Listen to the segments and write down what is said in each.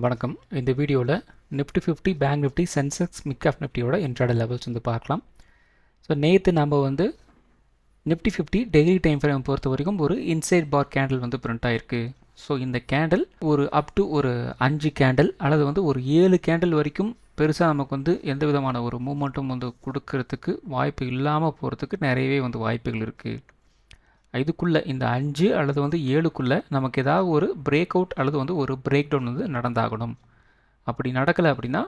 வணக்கம். இந்த வீடியோவில் Nifty 50 bank Nifty Sensex mid cap நிஃப்டியோட இன்ட்ராடே லெவல்ஸ் வந்து பார்க்கலாம். ஸோ நேற்று நம்ம வந்து நிஃப்டி 50 டெய்லி டைம் ஃப்ரேம் பொறுத்த வரைக்கும் ஒரு இன்சைட் பார் கேண்டில் வந்து பிரிண்ட் ஆயிருக்கு. ஸோ இந்த கேண்டில் ஒரு அப் டு ஒரு 5 கேண்டில் அல்லது வந்து ஒரு 7 கேண்டில் வரைக்கும் பெருசாக நமக்கு வந்து எந்த விதமான ஒரு மூமெண்ட்டும் வந்து கொடுக்கறதுக்கு வாய்ப்பு இல்லாமல் போகிறதுக்கு நிறையவே வந்து வாய்ப்புகள் இருக்குது. இதுக்குள்ளே இந்த 5 அல்லது வந்து 7க்குள்ளே நமக்கு ஏதாவது ஒரு பிரேக் அவுட் அல்லது வந்து ஒரு பிரேக் டவுன் வந்து நடந்தாகணும். அப்படி நடக்கலை அப்படின்னா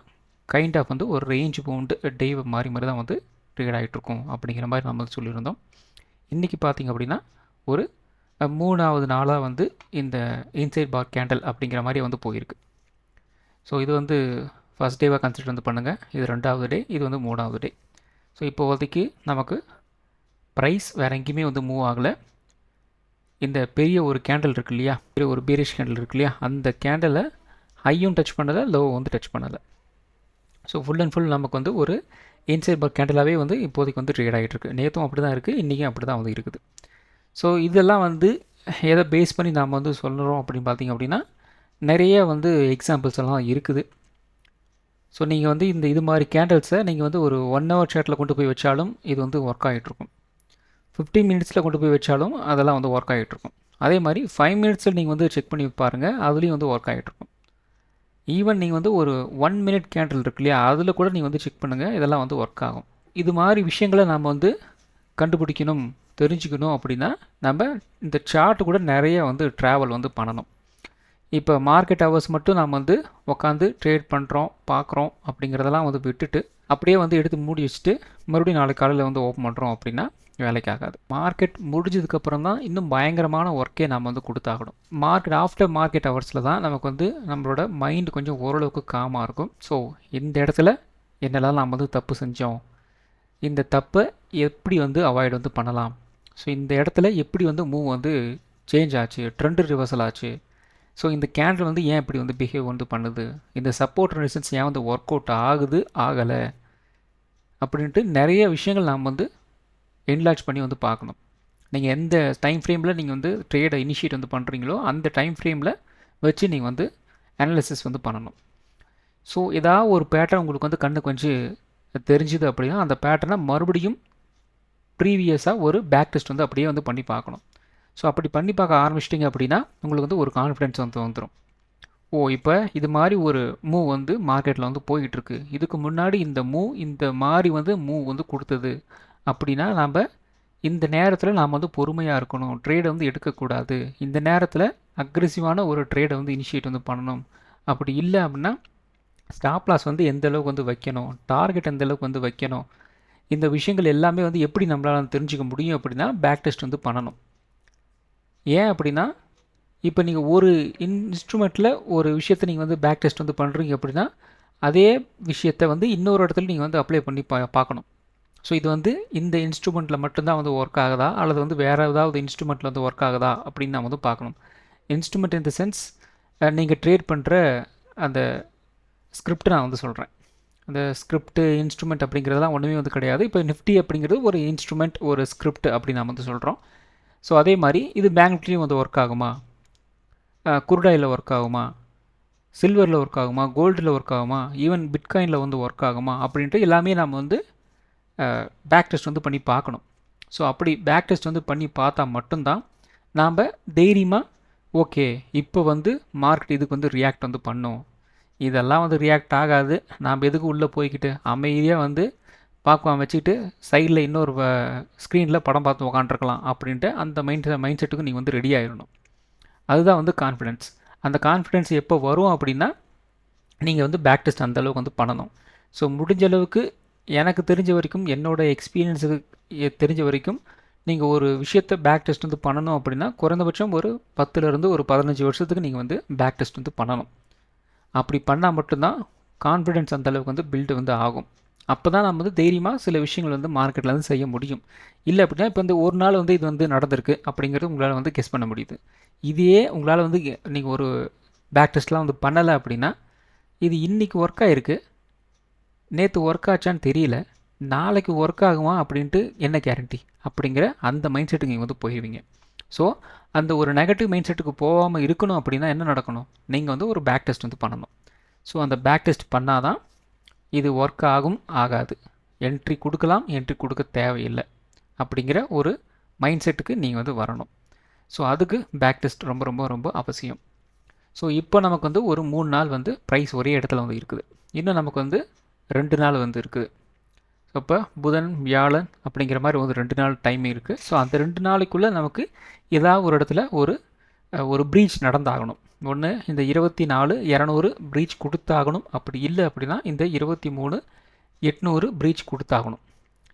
கைண்ட் ஆஃப் வந்து ஒரு ரேஞ்ச் பவுண்டு டே மாதிரி தான் வந்து ட்ரேட் ஆகிட்ருக்கும் அப்படிங்கிற மாதிரி நம்ம வந்து சொல்லியிருந்தோம். இன்றைக்கி பார்த்திங்க அப்படின்னா ஒரு 3வது நாளாக வந்து இந்த இன்சைட் பார் கேண்டில் அப்படிங்கிற மாதிரி வந்து போயிருக்கு. ஸோ இது வந்து ஃபஸ்ட் டேவாக கன்சிடர் வந்து பண்ணுங்கள். இது 2வது டே, இது வந்து 3வது டே. ஸோ இப்போதைக்கு நமக்கு ப்ரைஸ் வேறு எங்கேயுமே வந்து மூவ் ஆகலை. இந்த பெரிய ஒரு கேண்டில் இருக்கு இல்லையா, ஒரு பீரிஷ் கேண்டில் இருக்கு இல்லையா, அந்த கேண்டிலை ஹையும் டச் பண்ணலை, லோவும் வந்து டச் பண்ணலை. ஸோ ஃபுல் அண்ட் ஃபுல் நமக்கு வந்து ஒரு இன்சைட் பார் கேண்டிலாகவே வந்து இப்போதைக்கு வந்து ட்ரேட் ஆகிட்டு இருக்குது. நேற்றும் அப்படி தான் இருக்குது, இன்றைக்கும் அப்படி தான் வந்து இருக்குது. ஸோ இதெல்லாம் வந்து எதை பேஸ் பண்ணி நாம் வந்து சொல்கிறோம் அப்படின்னு பார்த்திங்க அப்படின்னா நிறைய வந்து எக்ஸாம்பிள்ஸ் எல்லாம் இருக்குது. ஸோ நீங்கள் வந்து இது மாதிரி கேண்டில்ஸை நீங்கள் வந்து ஒரு 1 ஹவர் சார்ட்டில் கொண்டு போய் வச்சாலும் இது வந்து ஒர்க் ஆகிட்ருக்கும். 15 மினிட்ஸில் கொண்டு போய் வச்சாலும் அதெல்லாம் வந்து ஒர்க் ஆகிட்ருக்கும். அதே மாதிரி 5 மினிட்ஸில் நீங்கள் வந்து செக் பண்ணி பாருங்கள், அதுலேயும் வந்து ஒர்க் ஆகிட்ருக்கும். ஈவன் நீங்கள் வந்து ஒரு 1 மினிட் கேண்டில் இருக்கு இல்லையா, அதில் கூட நீங்கள் வந்து செக் பண்ணுங்கள், இதெல்லாம் வந்து ஒர்க் ஆகும். இது மாதிரி விஷயங்களை நாம் வந்து கண்டுபிடிக்கணும், தெரிஞ்சுக்கணும் அப்படின்னா நம்ம இந்த சார்ட்டு கூட நிறைய வந்து ட்ராவல் வந்து பண்ணணும். இப்போ மார்க்கெட் ஹவர்ஸ் மட்டும் நாம் வந்து உட்காந்து ட்ரேட் பண்ணுறோம், பார்க்குறோம் அப்படிங்கிறதெல்லாம் வந்து விட்டுட்டு அப்படியே வந்து எடுத்து மூடி வச்சுட்டு மறுபடியும் நாளைக்கு காலையில் வந்து ஓப்பன் பண்ணுறோம் அப்படின்னா வேலைக்கு ஆகாது. மார்க்கெட் முடிஞ்சதுக்கப்புறம் தான் இன்னும் பயங்கரமான ஒர்க்கே நம்ம வந்து கொடுத்தாகணும். ஆஃப்டர் மார்க்கெட் ஹவர்ஸில் தான் நமக்கு வந்து நம்மளோட மைண்டு கொஞ்சம் ஓரளவுக்கு காமாக இருக்கும். ஸோ இந்த இடத்துல என்னெல்லாம் நாம் வந்து தப்பு செஞ்சோம், இந்த தப்பை எப்படி வந்து அவாய்ட் வந்து பண்ணலாம், ஸோ இந்த இடத்துல எப்படி வந்து மூவ் வந்து சேஞ்ச் ஆச்சு, ட்ரெண்ட் ரிவர்சல் ஆச்சு, ஸோ இந்த கேண்டில் வந்து ஏன் இப்படி வந்து பிஹேவ் வந்து பண்ணுது, இந்த சப்போர்ட் ரெசிஸ்டன்ஸ் ஏன் வந்து ஒர்க் அவுட் ஆகுது ஆகலை அப்படின்ட்டு நிறைய விஷயங்கள் நாம் வந்து என்லார்ஜ் பண்ணி வந்து பார்க்கணும். நீங்கள் எந்த டைம் ஃப்ரேமில் நீங்கள் வந்து ட்ரேடை இனிஷியேட் வந்து பண்ணுறீங்களோ அந்த டைம் ஃப்ரேமில் வச்சு நீங்கள் வந்து அனாலிசிஸ் வந்து பண்ணணும். ஸோ ஏதாவது ஒரு பேட்டர்ன் உங்களுக்கு வந்து கண்ணு கொஞ்சம் தெரிஞ்சுது அப்படின்னா அந்த பேட்டர்னை மறுபடியும் ப்ரீவியஸாக ஒரு பேக் டெஸ்ட் வந்து அப்படியே வந்து பண்ணி பார்க்கணும். ஸோ அப்படி பண்ணி பார்க்க ஆரம்பிச்சிட்டிங்க அப்படின்னா உங்களுக்கு வந்து ஒரு கான்ஃபிடென்ஸ் வந்து வந்துடும். இப்போ இது மாதிரி ஒரு மூவ் வந்து மார்க்கெட்டில் வந்து போயிட்டுருக்கு, இதுக்கு முன்னாடி இந்த மாதிரி வந்து மூவ் வந்து கொடுத்தது அப்படின்னா நம்ம இந்த நேரத்தில் நாம் வந்து பொறுமையாக இருக்கணும், ட்ரேடை வந்து எடுக்கக்கூடாது, இந்த நேரத்தில் அக்ரெசிவான ஒரு ட்ரேடை வந்து இனிஷியேட் வந்து பண்ணணும். அப்படி இல்லை அப்படின்னா ஸ்டாப் லாஸ் வந்து எந்த அளவுக்கு வந்து வைக்கணும், டார்கெட் எந்த அளவுக்கு வந்து வைக்கணும், இந்த விஷயங்கள் எல்லாமே வந்து எப்படி நம்மளால் தெரிஞ்சுக்க முடியும் அப்படின்னா பேக் டெஸ்ட் வந்து பண்ணணும். ஏன் அப்படின்னா இப்போ நீங்கள் ஒரு இன்ஸ்ட்ருமெண்ட்டில் ஒரு விஷயத்தை நீங்கள் வந்து பேக் டெஸ்ட் வந்து பண்ணுறீங்க அப்படின்னா அதே விஷயத்தை வந்து இன்னொரு இடத்துல நீங்கள் வந்து அப்ளை பண்ணி பார்க்கணும். ஸோ இது வந்து இந்த இன்ஸ்ட்ருமெண்ட்டில் மட்டும்தான் வந்து ஒர்க் ஆகுதா அல்லது வந்து வேறு ஏதாவது இன்ஸ்ட்ருமெண்ட்டில் வந்து ஒர்க் ஆகுதா அப்படின்னு நான் வந்து பார்க்கணும். இன்ஸ்ட்ருமெண்ட் இன் த சென்ஸ் நீங்கள் ட்ரேட் பண்ணுற அந்த ஸ்கிரிப்ட் நான் வந்து சொல்கிறேன். அந்த ஸ்கிரிப்ட் இன்ஸ்ட்ருமெண்ட் அப்படிங்கிறதுலாம் ஒன்றுமே வந்து கிடையாது. இப்போ நிஃப்டி அப்படிங்கிறது ஒரு இன்ஸ்ட்ருமெண்ட், ஒரு ஸ்கிரிப்ட் அப்படின்னு நம்ம வந்து சொல்கிறோம். ஸோ அதே மாதிரி இது பேங்க் நிஃப்டியும் வந்து ஒர்க் ஆகுமா, குருடாயில் ஒர்க் ஆகுமா, சில்வரில் ஒர்க் ஆகுமா, கோல்டில் ஒர்க் ஆகுமா, ஈவன் பிட்காயினில் வந்து ஒர்க் ஆகுமா அப்படின்ட்டு எல்லாமே நம்ம வந்து பேக் டெஸ்ட் வந்து பண்ணி பார்க்கணும். ஸோ அப்படி பேக் டெஸ்ட் வந்து பண்ணி பார்த்தா மட்டும்தான் நாம் தைரியமாக ஓகே இப்போ வந்து மார்க்கெட் இதுக்கு வந்து ரியாக்ட் வந்து பண்ணும், இதெல்லாம் வந்து ரியாக்ட் ஆகாது, நாம் எதுக்கு உள்ளே போய்கிட்டு அமைதியாக வந்து பார்க்காம வச்சுக்கிட்டு சைடில் இன்னொரு ஸ்க்ரீனில் படம் பார்த்து உக்காண்ட்ருக்கலாம் அப்படின்ட்டு அந்த மைண்ட் செட்டுக்கு நீங்கள் வந்து ரெடி ஆகிடணும். அதுதான் வந்து கான்ஃபிடென்ஸ். அந்த கான்ஃபிடென்ஸ் எப்போ வரும் அப்படின்னா நீங்கள் வந்து பேக் டெஸ்ட் அந்தளவுக்கு வந்து பண்ணணும். ஸோ முடிஞ்ச அளவுக்கு எனக்கு தெரிஞ்ச வரைக்கும், என்னோடய எக்ஸ்பீரியன்ஸுக்கு தெரிஞ்ச வரைக்கும் நீங்கள் ஒரு விஷயத்தை பேக் டெஸ்ட் வந்து பண்ணணும் அப்படின்னா குறைந்தபட்சம் ஒரு 10லேருந்து ஒரு 15 வருஷத்துக்கு நீங்கள் வந்து பேக் டெஸ்ட் வந்து பண்ணணும். அப்படி பண்ணால் மட்டும்தான் கான்ஃபிடென்ஸ் அந்தளவுக்கு வந்து பில்டு வந்து ஆகும். அப்போ தான் நம்ம வந்து தைரியமாக சில விஷயங்கள் வந்து மார்க்கெட்டில் வந்து செய்ய முடியும். இல்லை அப்படின்னா இப்போ வந்து ஒரு நாள் வந்து இது வந்து நடந்திருக்கு அப்படிங்கிறது உங்களால் வந்து கெஸ் பண்ண முடியுது. இதையே உங்களால் வந்து நீங்கள் ஒரு பேக் டெஸ்ட்லாம் வந்து பண்ணலை அப்படின்னா இது இன்றைக்கி ஒர்க் ஆகிருக்கு, நேற்று ஒர்க் ஆச்சான்னு தெரியல, நாளைக்கு ஒர்க் ஆகுமா அப்படின்ட்டு என்ன கேரண்டி அப்படிங்கிற அந்த மைண்ட் செட்டுக்கு நீங்கள் வந்து போயிடுவீங்க. ஸோ அந்த ஒரு நெகட்டிவ் மைண்ட் செட்டுக்கு போகாமல் இருக்கணும் அப்படின்னா என்ன நடக்கணும், நீங்கள் வந்து ஒரு பேக் டெஸ்ட் வந்து பண்ணணும். ஸோ அந்த பேக் டெஸ்ட் பண்ணால் தான் இது ஒர்க் ஆகும் ஆகாது, என்ட்ரி கொடுக்கலாம் என்ட்ரி கொடுக்க தேவையில்லை அப்படிங்கிற ஒரு மைண்ட் செட்டுக்கு நீங்கள் வந்து வரணும். ஸோ அதுக்கு பேக் டெஸ்ட் ரொம்ப ரொம்ப ரொம்ப அவசியம். ஸோ இப்போ நமக்கு வந்து ஒரு 3 நாள் வந்து ப்ரைஸ் ஒரே இடத்துல வந்து இருக்குது. இன்னும் நமக்கு வந்து 2 நாள் வந்து இருக்குது. ஸோ இப்போ புதன் வியாழன் அப்படிங்கிற மாதிரி வந்து 2 நாள் டைம் இருக்குது. ஸோ அந்த 2 நாளைக்குள்ளே நமக்கு ஏதாவது ஒரு இடத்துல ஒரு ப்ரீச் நடந்தாகணும். ஒன்று இந்த 24,200 ப்ரீச் கொடுத்தாகணும். அப்படி இல்லை அப்படின்னா இந்த 23,800 ப்ரீச் கொடுத்தாகணும்.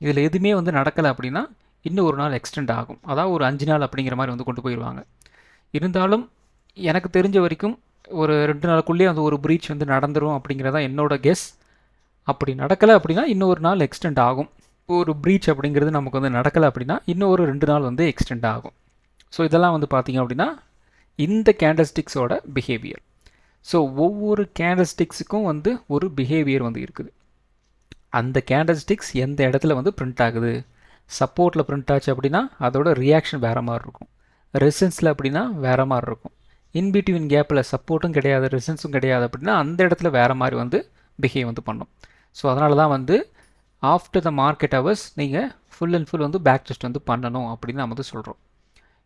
இதில் எதுவுமே வந்து நடக்கலை அப்படின்னா இன்னும் ஒரு நாள் எக்ஸ்டெண்ட் ஆகும். அதாவது ஒரு 5 நாள் அப்படிங்கிற மாதிரி வந்து கொண்டு போயிடுவாங்க. இருந்தாலும் எனக்கு தெரிஞ்ச வரைக்கும் ஒரு 2 நாளுக்குள்ளேயே வந்து ஒரு ப்ரீச் வந்து நடந்துடும் அப்படிங்கிறதா என்னோட கெஸ். அப்படி நடக்கலை அப்படின்னா இன்னும் ஒரு நாள் எக்ஸ்டெண்ட் ஆகும். ஒரு ப்ரீச் அப்படிங்கிறது நமக்கு வந்து நடக்கலை அப்படின்னா இன்னும் ஒரு 2 நாள் வந்து எக்ஸ்டெண்ட் ஆகும். ஸோ இதெல்லாம் வந்து பார்த்திங்க அப்படின்னா இந்த கேண்டல்ஸ்டிக்ஸோட பிஹேவியர். ஸோ ஒவ்வொரு கேண்டல்ஸ்டிக்ஸுக்கும் வந்து ஒரு பிஹேவியர் வந்து இருக்குது. அந்த கேண்டல்ஸ்டிக்ஸ் எந்த இடத்துல வந்து பிரிண்ட் ஆகுது, சப்போர்ட்டில் பிரிண்ட் ஆச்சு அப்படின்னா அதோட ரியாக்ஷன் வேறு மாதிரி இருக்கும், ரெசிஸ்டன்ஸில் அப்படின்னா வேறு மாதிரி இருக்கும், இன்பிட்வீன் கேப்பில் சப்போர்ட்டும் கிடையாது ரெசிஸ்டன்ஸும் கிடையாது அப்படின்னா அந்த இடத்துல வேறு மாதிரி வந்து பிஹேவ் வந்து பண்ணும். ஸோ அதனால தான் வந்து ஆஃப்டர் த மார்க்கெட் ஹவர்ஸ் நீங்கள் ஃபுல் அண்ட் ஃபுல் வந்து பேக் டெஸ்ட் வந்து பண்ணணும் அப்படின்னு நம்ம வந்து சொல்கிறோம்.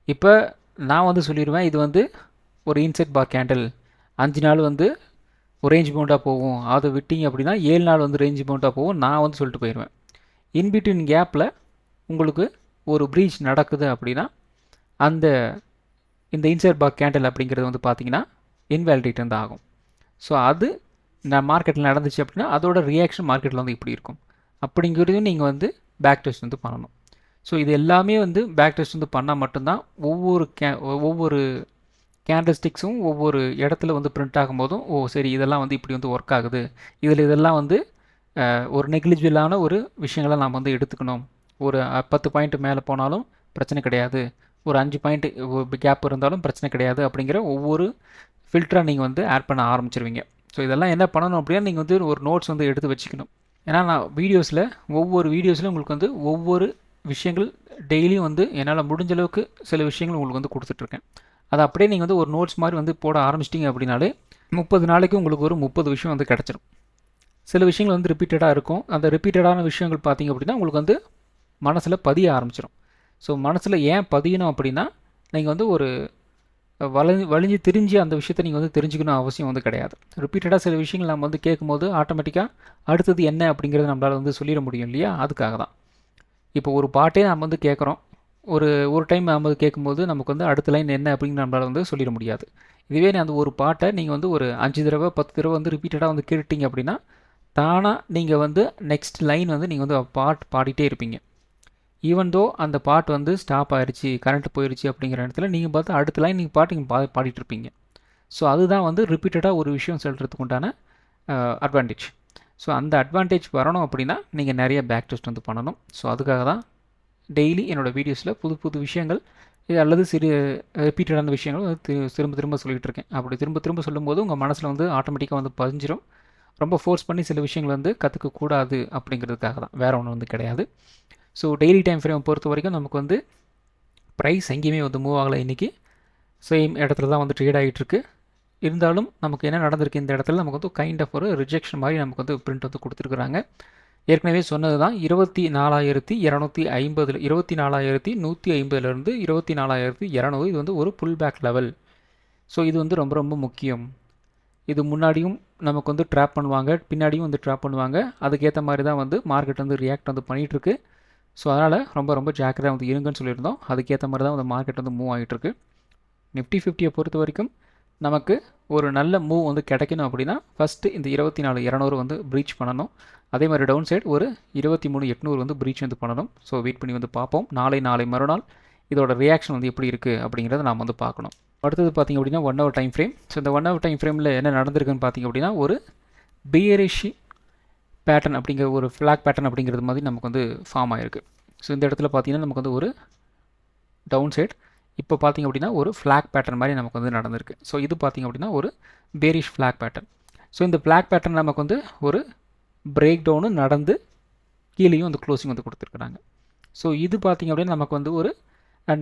இப்போ நான் வந்து சொல்லிடுவேன், இது வந்து ஒரு இன்சைட் பார் கேண்டில் 5 நாள் வந்து ஒரு ரேஞ்ச் பவுண்டாக போகும், அதை விட்டிங்க அப்படின்னா 7 நாள் வந்து ரேஞ்ச் பவுண்டாக போகும் நான் வந்து சொல்லிட்டு போயிடுவேன். இன்பிட்வீன் கேப்பில் உங்களுக்கு ஒரு ப்ரீச் நடக்குது அப்படின்னா இந்த இன்சைட் பார் கேண்டில் அப்படிங்கிறது வந்து பார்த்திங்கன்னா இன்வேலிடேட் வந்து ஆகும். ஸோ அது நான் மார்க்கெட்டில் நடந்துச்சு அப்படின்னா அதோட ரியாக்ஷன் மார்க்கெட்டில் வந்து இப்படி இருக்கும் அப்படிங்கிறதையும் நீங்கள் வந்து பேக் டெஸ்ட் வந்து பண்ணணும். ஸோ இது எல்லாமே வந்து பேக் டெஸ்ட் வந்து பண்ணால் மட்டும்தான் ஒவ்வொரு கேண்டல்ஸ்டிக்ஸும் ஒவ்வொரு இடத்துல வந்து பிரிண்ட் ஆகும்போதும் சரி இதெல்லாம் வந்து இப்படி வந்து ஒர்க் ஆகுது, இதில் இதெல்லாம் வந்து ஒரு நெக்லிஜிபிளான ஒரு விஷயங்களை நாம் வந்து எடுத்துக்கணும். ஒரு 10 பாயிண்ட் மேலே போனாலும் பிரச்சனை கிடையாது, ஒரு 5 பாயிண்ட் கேப் இருந்தாலும் பிரச்சனை கிடையாது அப்படிங்கிற ஒவ்வொரு ஃபில்டராக நீங்கள் வந்து ஆட் பண்ண ஆரம்பிச்சிருவீங்க. ஸோ இதெல்லாம் என்ன பண்ணணும் அப்படின்னா நீங்கள் வந்து ஒரு நோட்ஸ் வந்து எடுத்து வச்சுக்கணும். ஏன்னா நான் ஒவ்வொரு வீடியோஸில் உங்களுக்கு வந்து ஒவ்வொரு விஷயங்கள் டெய்லியும் வந்து என்னால் முடிஞ்ச அளவுக்கு சில விஷயங்கள் உங்களுக்கு வந்து கொடுத்துட்ருக்கேன். அதை அப்படியே நீங்கள் வந்து ஒரு நோட்ஸ் மாதிரி வந்து போட ஆரம்பிச்சிட்டிங்க அப்படின்னாலே 30 நாளைக்கு உங்களுக்கு ஒரு 30 விஷயம் வந்து கிடச்சிரும். சில விஷயங்கள் வந்து ரிப்பீட்டடாக இருக்கும். அந்த ரிப்பீட்டடான விஷயங்கள் பார்த்திங்க அப்படின்னா உங்களுக்கு வந்து மனசில் பதிய ஆரம்பிச்சிடும். ஸோ மனசில் ஏன் பதியணும் அப்படின்னா நீங்கள் வந்து ஒரு வலிஞ்சு திரிஞ்சு அந்த விஷயத்தை நீங்கள் வந்து தெரிஞ்சுக்கணும் அவசியம் வந்து கிடையாது. ரிப்பீட்டடாக சில விஷயங்கள் நம்ம வந்து கேட்கும்போது ஆட்டோமேட்டிக்காக அடுத்தது என்ன அப்படிங்கிறத நம்மளால் வந்து சொல்லிட முடியும் இல்லையா, அதுக்காக தான். இப்போ ஒரு பாட்டே நம்ம வந்து கேட்குறோம், ஒரு டைம் நம்ம வந்து கேட்கும்போது நமக்கு வந்து அடுத்த லைன் என்ன அப்படின்னு நம்மளால் வந்து சொல்லிட முடியாது. இதுவே அந்த ஒரு பாட்டை நீங்கள் வந்து ஒரு 5 தடவை 10 தடவை வந்து ரிப்பீட்டடாக வந்து கேட்டுட்டீங்க அப்படின்னா தானாக நீங்கள் வந்து நெக்ஸ்ட் லைன் வந்து நீங்கள் வந்து பாடிட்டே இருப்பீங்க. ஈவன் தோ அந்த பாட்டு வந்து ஸ்டாப் ஆயிடுச்சு, கரண்ட் போயிடுச்சு அப்படிங்கிற இடத்துல நீங்கள் பார்த்து அடுத்த லைன் நீங்கள் பாடிட்டு இருப்பீங்க. ஸோ அதுதான் வந்து ரிப்பீட்டடாக ஒரு விஷயம் சொல்கிறதுக்கு உண்டான அட்வான்டேஜ். ஸோ அந்த அட்வான்டேஜ் வரணும் அப்படின்னா நீங்கள் நிறைய பேக் டெஸ்ட் வந்து பண்ணணும். ஸோ அதுக்காக தான் டெய்லி என்னோடய வீடியோஸில் புது புது விஷயங்கள் அல்லது ரிப்பீட்டடான விஷயங்கள் வந்து திரும்ப திரும்ப சொல்லிகிட்டு இருக்கேன். அப்படி திரும்ப திரும்ப சொல்லும்போது உங்கள் மனசில் வந்து ஆட்டோமேட்டிக்காக வந்து பதிஞ்சிடும். ரொம்ப ஃபோர்ஸ் பண்ணி சில விஷயங்கள் வந்து கற்றுக்கக்கூடாது அப்படிங்கிறதுக்காக தான், வேறு ஒன்றும் வந்து கிடையாது. ஸோ டெய்லி டைம் ஃப்ரேம் பொறுத்த வரைக்கும் நமக்கு வந்து ப்ரைஸ் எங்கேயுமே வந்து மூவ் ஆகலை. இன்றைக்கி சேம் இடத்துல தான் வந்து ட்ரேட் ஆகிட்டுருக்கு. இருந்தாலும் நமக்கு என்ன நடந்திருக்கு, இந்த இடத்துல நமக்கு வந்து கைண்ட் ஆஃப் ஒரு ரிஜெக்ஷன் மாதிரி நமக்கு வந்து பிரிண்ட் வந்து கொடுத்துருக்குறாங்க. ஏற்கனவே சொன்னது தான் 24,250 24,150லேருந்து 24,200 இது வந்து ஒரு புல் பேக் லெவல். ஸோ இது வந்து ரொம்ப ரொம்ப முக்கியம். இது முன்னாடியும் நமக்கு வந்து ட்ராப் பண்ணுவாங்க, பின்னாடியும் வந்து ட்ராப் பண்ணுவாங்க. அதுக்கேற்ற மாதிரி தான் வந்து மார்க்கெட் வந்து ரியாக்ட் வந்து பண்ணிகிட்ருக்கு. ஸோ அதனால் ரொம்ப ரொம்ப ஜாக்கிரதாக வந்து இருங்கன்னு சொல்லியிருந்தோம். அதுக்கேற்ற மாதிரி தான் வந்து மார்க்கெட் வந்து மூவ் ஆகிட்டுருக்கு. நிஃப்டி 50யை பொறுத்த வரைக்கும் நமக்கு ஒரு நல்ல மூவ் வந்து கிடைக்கணும் அப்படின்னா ஃபஸ்ட்டு இந்த 24,200 வந்து ப்ரீச் பண்ணணும். அதே மாதிரி டவுன் சைடு ஒரு 23,800 வந்து ப்ரீச் வந்து பண்ணணும். ஸோ வெயிட் பண்ணி வந்து பார்ப்போம். நாளை மறுநாள் இதோட ரியாக்ஷன் வந்து எப்படி இருக்குது அப்படிங்கிறத நாம் வந்து பார்க்கணும். அடுத்தது பார்த்திங்க அப்படின்னா 1 hour டைம் ஃப்ரேம். ஸோ இந்த 1 hour டைம் ஃப்ரேமில் என்ன நடந்திருக்குன்னு பார்த்திங்க அப்படின்னா ஒரு பியரிஷ் பேட்டர்ன் அப்படிங்கிற ஒரு ஃப்ளாக் பேட்டர்ன் அப்படிங்கிறது மாதிரி நமக்கு வந்து ஃபார்ம் ஆகிருக்கு. ஸோ இந்த இடத்துல பார்த்திங்கன்னா நமக்கு வந்து ஒரு டவுன் சைடு, இப்போ பார்த்திங்க அப்படின்னா ஒரு ஃப்ளாக் பேட்டர்ன் மாதிரி நமக்கு வந்து நடந்திருக்கு. ஸோ இது பார்த்திங்க அப்படின்னா ஒரு பேரிஷ் ஃப்ளாக் பேட்டர்ன். ஸோ இந்த ஃப்ளாக் பேட்டர்ன் நமக்கு வந்து ஒரு பிரேக் டவுனு நடந்து கீழேயும் வந்து க்ளோசிங் வந்து கொடுத்துருக்குறாங்க. ஸோ இது பார்த்திங்க அப்படின்னா நமக்கு வந்து ஒரு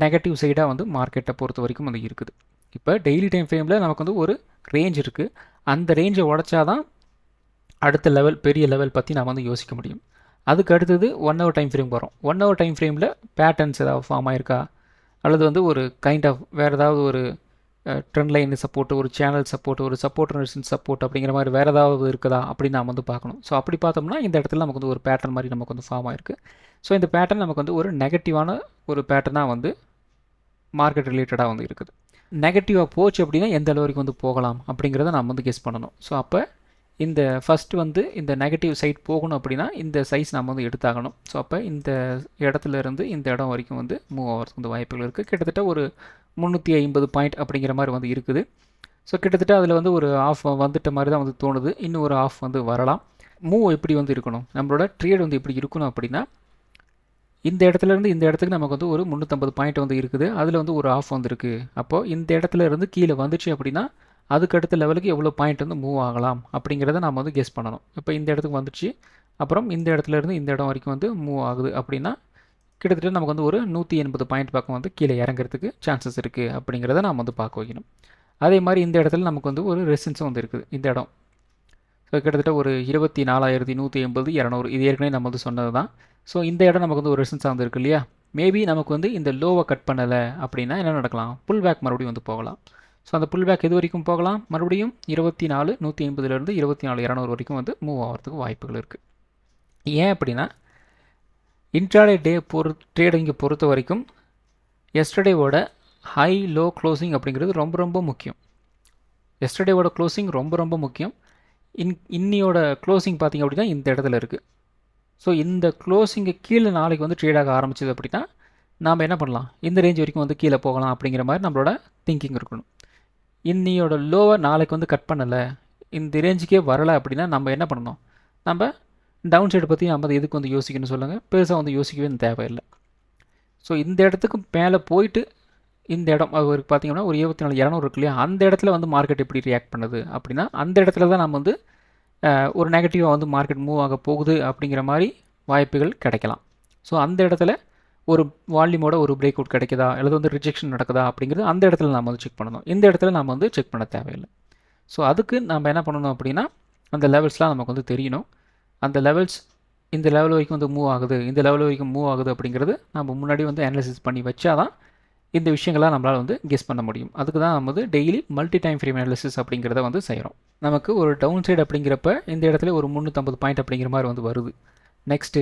நெகட்டிவ் சைடாக வந்து மார்க்கெட்டை பொறுத்த வரைக்கும் வந்து இருக்குது. இப்போ டெய்லி டைம் ஃப்ரேமில் நமக்கு வந்து ஒரு ரேஞ்ச் இருக்குது. அந்த ரேஞ்சை உடச்சாதான் அடுத்த லெவல் பெரிய லெவல் பற்றி நாம் வந்து யோசிக்க முடியும். அதுக்கு அடுத்தது 1 ஹவர் டைம் ஃப்ரேம் வரும். 1 ஹவர் டைம் ஃப்ரேமில் பேட்டர்ன்ஸ் ஏதாவது ஃபார்ம் ஆயிருக்கா, அல்லது வந்து ஒரு கைண்ட் ஆஃப் வேறு ஏதாவது ஒரு ட்ரெண்ட் லைன் சப்போர்ட், ஒரு சேனல் சப்போர்ட், ஒரு சப்போர்ட் ரெசிஸ்டன்ஸ் சப்போர்ட் அப்படிங்கிற மாதிரி வேறு ஏதாவது இருக்குதா அப்படின்னு நாம் வந்து பார்க்கணும். ஸோ அப்படி பார்த்தோம்னா இந்த இடத்துல நமக்கு வந்து ஒரு பேட்டர்ன் மாதிரி நமக்கு வந்து ஃபார்ம் ஆயிருக்கு. ஸோ இந்த பேட்டர்ன் நமக்கு வந்து ஒரு நெகட்டிவான ஒரு பேட்டர்னாக வந்து மார்க்கெட் ரிலேட்டடாக வந்து இருக்குது. நெகட்டிவாக போச்சு அப்படின்னா எந்த அளவு வரைக்கும் வந்து போகலாம் அப்படிங்கிறத நம்ம வந்து கெஸ் பண்ணணும். ஸோ அப்போ இந்த ஃபஸ்ட்டு வந்து இந்த நெகட்டிவ் சைட் போகணும் அப்படின்னா இந்த சைஸ் நம்ம வந்து எடுத்தாகணும். ஸோ அப்போ இந்த இடத்துல இருந்து இந்த இடம் வரைக்கும் வந்து மூவ் ஆகிறதுக்கு வந்து வாய்ப்புகள் இருக்குது. கிட்டத்தட்ட ஒரு 350 பாயிண்ட் அப்படிங்கிற மாதிரி வந்து இருக்குது. ஸோ கிட்டத்தட்ட அதில் வந்து ஒரு ஆஃப் வந்துட்ட மாதிரி தான் வந்து தோணுது. இன்னும் ஒரு ஆஃப் வந்து வரலாம். மூவ் எப்படி வந்து இருக்கணும், நம்மளோட ட்ரேட் வந்து எப்படி இருக்கணும் அப்படின்னா, இந்த இடத்துலேருந்து இந்த இடத்துக்கு நமக்கு வந்து ஒரு 350 பாயிண்ட் வந்து இருக்குது. அதில் வந்து ஒரு ஆஃப் வந்துருக்கு. அப்போது இந்த இடத்துல இருந்து கீழே வந்துச்சு அப்படின்னா அதுக்கு அடுத்த லெவலுக்கு எவ்வளோ பாயிண்ட் வந்து மூவ் ஆகலாம் அப்படிங்கிறத நம்ம வந்து கெஸ் பண்ணணும். இப்போ இந்த இடத்துக்கு வந்துச்சு, அப்புறம் இந்த இடத்துலேருந்து இந்த இடம் வரைக்கும் வந்து மூவ் ஆகுது அப்படின்னா கிட்டத்தட்ட நமக்கு வந்து ஒரு 180 பாயிண்ட் பக்கம் வந்து கீழே இறங்குறதுக்கு சான்சஸ் இருக்குது அப்படிங்கிறத நாம் வந்து பார்க்க வைக்கணும். அதே மாதிரி இந்த இடத்துல நமக்கு வந்து ஒரு ரெசிஸ்டன்ஸும் வந்து இருக்குது இந்த இடம். ஸோ கிட்டத்தட்ட ஒரு 24,180 200 இது ஏற்கனவே நம்ம வந்து சொன்னது தான். ஸோ இந்த இடம் நமக்கு வந்து ஒரு ரெசிஸ்டன்ஸாக வந்து இருக்கு இல்லையா. மேபி நமக்கு வந்து இந்த லோவை கட் பண்ணலை அப்படின்னா என்ன நடக்கலாம், புல் பேக் மறுபடியும் வந்து போகலாம். ஸோ அந்த புல் பேக் எது வரைக்கும் போகலாம், மறுபடியும் 24,180 24,200 வரைக்கும் வந்து மூவ் ஆகிறதுக்கு வாய்ப்புகள் இருக்குது. ஏன் அப்படின்னா இன்ட்ராடே டே ட்ரேடிங்கை பொறுத்த வரைக்கும் எஸ்டர்டேவோட ஹை லோ க்ளோசிங் அப்படிங்கிறது ரொம்ப ரொம்ப முக்கியம். எஸ்டர்டேவோட க்ளோசிங் ரொம்ப ரொம்ப முக்கியம். இன்னியோட க்ளோசிங் பார்த்திங்க அப்படின்னா இந்த இடத்துல இருக்குது. ஸோ இந்த க்ளோசிங்கு கீழே நாளைக்கு வந்து ட்ரேடாக ஆரம்பிச்சது அப்படின்னா நாம் என்ன பண்ணலாம், இந்த ரேஞ்ச் வரைக்கும் வந்து கீழே போகலாம் அப்படிங்கிற மாதிரி நம்மளோட திங்கிங் இருக்கணும். இன்னியோட லோவை நாளைக்கு வந்து கட் பண்ணலை, இந்த ரேஞ்சுக்கே வரலை அப்படின்னா நம்ம என்ன பண்ணணும், நம்ம டவுன் சைடு பற்றி நம்ம எதுக்கு வந்து யோசிக்கணும்னு சொல்லுங்கள், பெருசாக வந்து யோசிக்கவே தேவையில்லை. ஸோ இந்த இடத்துக்கு மேலே போயிட்டு இந்த இடம் அது பார்த்திங்கன்னா ஒரு 24,200 இருக்கு இல்லையா, அந்த இடத்துல வந்து மார்க்கெட் எப்படி ரியாக்ட் பண்ணுது அப்படின்னா அந்த இடத்துல தான் நம்ம வந்து ஒரு நெகட்டிவாக வந்து மார்க்கெட் மூவ் ஆக போகுது அப்படிங்கிற மாதிரி வாய்ப்புகள் கிடைக்கலாம். ஸோ அந்த இடத்துல ஒரு வால்யூமோட ஒரு பிரேக் அவுட் கிடைக்குதா அல்லது வந்து ரிஜெக்ஷன் நடக்குதா அப்படிங்கிறது அந்த இடத்துல நம்ம வந்து செக் பண்ணணும். இந்த இடத்துல நம்ம வந்து செக் பண்ண தேவையில்லை. ஸோ அதுக்கு நம்ம என்ன பண்ணணும் அப்படின்னா அந்த லெவல்ஸ்லாம் நமக்கு வந்து தெரியணும். அந்த லெவல்ஸ் இந்த லெவல் வரைக்கும் வந்து மூவ் ஆகுது, இந்த லெவல் வரைக்கும் மூவ் ஆகுது அப்படிங்கிறது நம்ம முன்னாடி வந்து அனாலிசிஸ் பண்ணி வச்சாதான் இந்த விஷயங்கள்லாம் நம்மளால் வந்து கெஸ் பண்ண முடியும். அதுக்கு தான் நம்ம வந்து daily multi time frame analysis அப்படிங்கிறத வந்து செய்கிறோம். நமக்கு ஒரு டவுன் சைடு அப்படிங்கிறப்ப இந்த இடத்துல ஒரு 350 பாயிண்ட் அப்படிங்கிற மாதிரி வந்து வருது. நெக்ஸ்ட்டு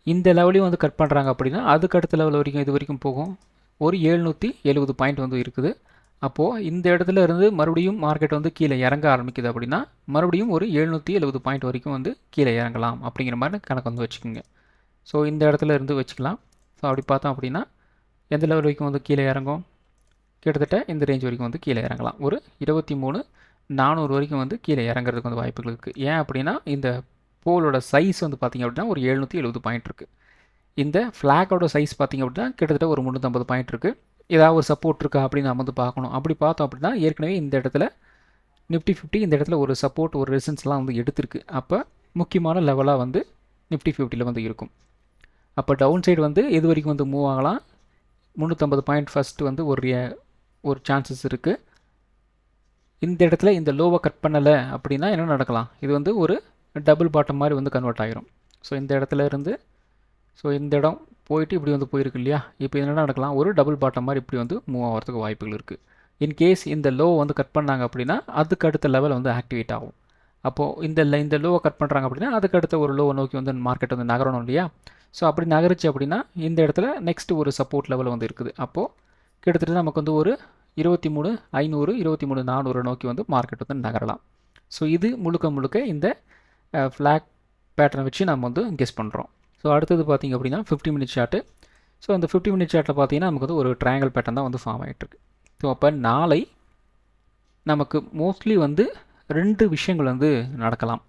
இந்த லெவலையும் வந்து கட் பண்ணுறாங்க அப்படின்னா அதுக்கு அடுத்த லெவல் வரைக்கும் இது வரைக்கும் போகும். ஒரு 770 பாயிண்ட் வந்து இருக்குது. அப்போது இந்த இடத்துல இருந்து மறுபடியும் மார்க்கெட் வந்து கீழே இறங்க ஆரம்பிக்குது அப்படின்னா மறுபடியும் ஒரு 770 பாயிண்ட் வரைக்கும் வந்து கீழே இறங்கலாம் அப்படிங்கிற மாதிரி கணக்கு வந்து வச்சுக்கோங்க. ஸோ இந்த இடத்துல இருந்து வச்சுக்கலாம். ஸோ அப்படி பார்த்தோம் அப்படின்னா எந்த லெவல் வரைக்கும் வந்து கீழே இறங்கும், கிட்டத்தட்ட இந்த ரேஞ்ச் வரைக்கும் வந்து கீழே இறங்கலாம். ஒரு 23,400 வரைக்கும் வந்து கீழே இறங்குறதுக்கு வந்து வாய்ப்புகள் இருக்குது. ஏன் அப்படின்னா இந்த போலோட சைஸ் வந்து பார்த்திங்க அப்படின்னா ஒரு 770 பாயிண்ட் இருக்குது. இந்த ஃப்ளாகோட சைஸ் பார்த்திங்க அப்படின்னா கிட்டத்தட்ட ஒரு 350 பாயிண்ட் இருக்குது. ஏதாவது ஒரு சப்போர்ட் இருக்கா அப்படின்னு நம்ம வந்து பார்க்கணும். அப்படி பார்த்தோம் அப்படின்னா ஏற்கனவே இந்த இடத்துல நிஃப்டி 50 இந்த இடத்துல ஒரு சப்போர்ட் ஒரு ரெசிஸ்டன்ஸ்லாம் வந்து எடுத்திருக்கு. அப்போ முக்கியமான லெவலாக வந்து நிஃப்டி 50 வந்து இருக்கும். அப்போ டவுன் சைடு வந்து எது வரைக்கும் வந்து மூவ் ஆகலாம், 350 பாயிண்ட் ஃபஸ்ட்டு வந்து ஒரு சான்சஸ் இருக்குது. இந்த இடத்துல இந்த லோவை கட் பண்ணலை அப்படின்னா என்ன நடக்கலாம், இது வந்து ஒரு டபுள் பாட்டம் மாதிரி வந்து கன்வெர்ட் ஆகிரும். ஸோ இந்த இடத்துல இருந்து ஸோ இந்த இடம் போயிட்டு இப்படி வந்து போயிருக்கு இல்லையா, இப்போ என்ன நடக்கலாம், ஒரு டபுள் பாட்டம் மாதிரி இப்படி வந்து மூவ் ஆகிறதுக்கு வாய்ப்புகள் இருக்குது. இன்கேஸ் இந்த லோ வந்து கட் பண்ணாங்க அப்படின்னா அதுக்கு அடுத்த லெவல் வந்து ஆக்டிவேட் ஆகும். அப்போது இந்த லோவை கட் பண்ணுறாங்க அப்படின்னா அதுக்கு அடுத்த ஒரு லோவை நோக்கி வந்து மார்க்கெட் வந்து நகரணும் இல்லையா. ஸோ அப்படி நகரிச்சு அப்படின்னா இந்த இடத்துல நெக்ஸ்ட்டு ஒரு சப்போர்ட் லெவல் வந்து இருக்குது. அப்போது கிட்டத்தட்ட நமக்கு வந்து ஒரு 23,500 23,400 நோக்கி வந்து மார்க்கெட் வந்து நகரலாம். ஸோ இது முழுக்க இந்த ஃப்ளாக் பேட்டர்னை வச்சு நம்ம வந்து கெஸ் பண்ணுறோம். ஸோ அடுத்தது பார்த்திங்க அப்படின்னா 50 மினிட் சார்ட்டு. ஸோ அந்த 50 மினிட் சார்ட்டில் பார்த்தீங்கன்னா நமக்கு வந்து ஒரு ட்ரையாங்கிள் பேட்டர்ன் தான் வந்து ஃபார்ம் ஆகிட்டுருக்கு. ஸோ அப்போ நாளை நமக்கு மோஸ்ட்லி வந்து 2 விஷயங்கள் வந்து நடக்கலாம்.